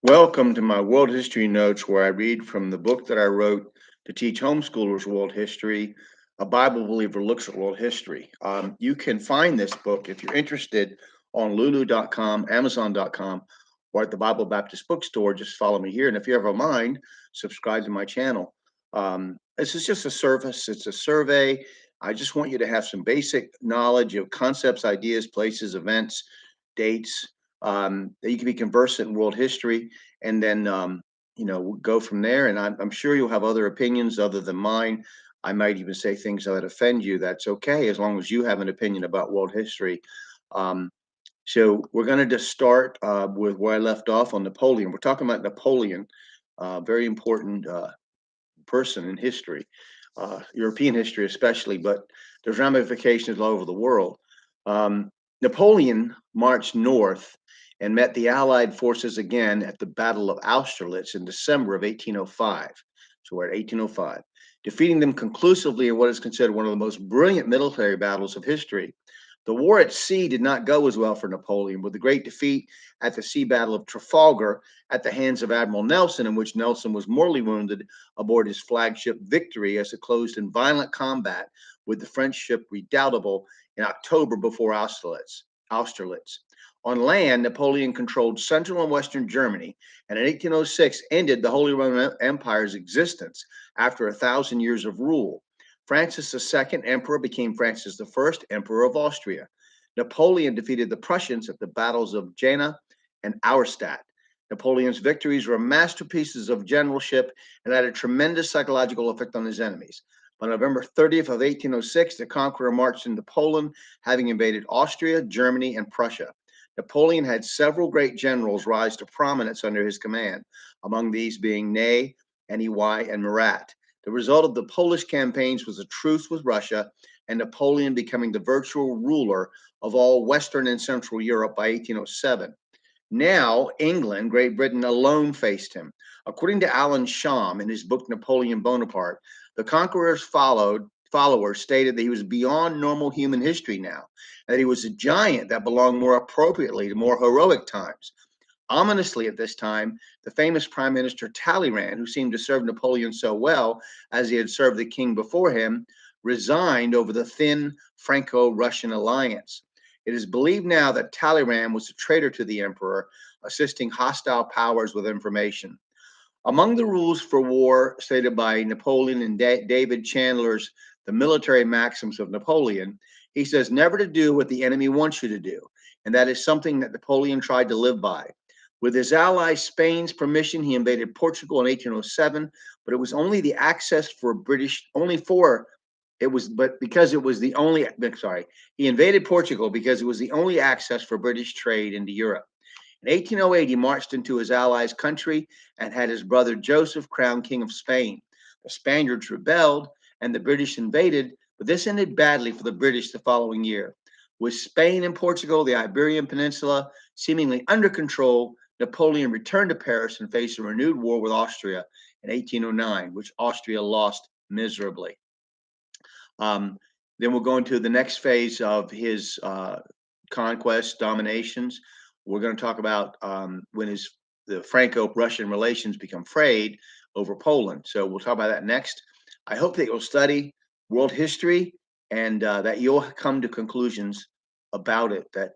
Welcome to my world history notes, where I read from the book that I wrote to teach homeschoolers world history. A Bible believer looks at world history. You can find this book if you're interested on lulu.com, amazon.com, or at the Bible Baptist bookstore. Just follow me here. And if you ever mind, subscribe to my channel. This is just a service, it's a survey. I just want you to have some basic knowledge of concepts, ideas, places, events, dates, that you can be conversant in world history, and then go from there. And I'm sure you'll have other opinions other than mine. I might even say things that offend you. That's okay, as long as you have an opinion about world history. Um, so we're going to just start with where I left off on Napoleon. We're talking about Napoleon, very important person in history, European history especially, but there's ramifications all over the world. Um, Napoleon marched north and met the Allied forces again at the Battle of Austerlitz in December of 1805. So we're at 1805, defeating them conclusively in what is considered one of the most brilliant military battles of history. The war at sea did not go as well for Napoleon, with the great defeat at the Sea Battle of Trafalgar at the hands of Admiral Nelson, in which Nelson was mortally wounded aboard his flagship Victory as it closed in violent combat with the French ship Redoubtable in October before Austerlitz. On land, Napoleon controlled central and western Germany, and in 1806 ended the Holy Roman Empire's existence after 1,000 years of rule. Francis II, Emperor, became Francis I, Emperor of Austria. Napoleon defeated the Prussians at the battles of Jena and Auerstadt. Napoleon's victories were masterpieces of generalship and had a tremendous psychological effect on his enemies. On November 30th of 1806, the conqueror marched into Poland, having invaded Austria, Germany, and Prussia. Napoleon had several great generals rise to prominence under his command, among these being Ney, Ny, and Murat. The result of the Polish campaigns was a truce with Russia, and Napoleon becoming the virtual ruler of all Western and Central Europe by 1807. Now, England, Great Britain alone faced him. According to Alan Sham in his book Napoleon Bonaparte, the conqueror's followers stated that he was beyond normal human history now, that he was a giant that belonged more appropriately to more heroic times. Ominously at this time, the famous Prime Minister Talleyrand, who seemed to serve Napoleon so well as he had served the king before him, resigned over the thin Franco-Russian alliance. It is believed now that Talleyrand was a traitor to the emperor, assisting hostile powers with information. Among the rules for war stated by Napoleon and David Chandler's The Military Maxims of Napoleon, he says never to do what the enemy wants you to do. And that is something that Napoleon tried to live by. With his ally Spain's permission, he invaded Portugal in 1807, but it was only the access for British, only for, it was, but because it was the only, sorry, he invaded Portugal because it was the only access for British trade into Europe. In 1808, he marched into his allies' country and had his brother Joseph crowned King of Spain. The Spaniards rebelled and the British invaded, but this ended badly for the British the following year. With Spain and Portugal, the Iberian Peninsula, seemingly under control, Napoleon returned to Paris and faced a renewed war with Austria in 1809, which Austria lost miserably. Then we'll go into the next phase of his conquests, dominations. We're going to talk about when the Franco-Russian relations become frayed over Poland. So we'll talk about that next. I hope that you'll study world history and that you'll come to conclusions about it, that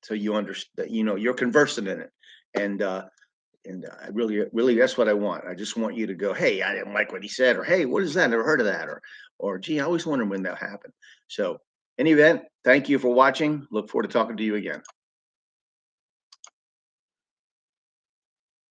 so you understand, that you're conversant in it, and I really that's what I want. I just want you to go, hey, I didn't like what he said, or hey, what is that? Never heard of that, or gee, I always wondered when that happened. So, in any event, thank you for watching. Look forward to talking to you again.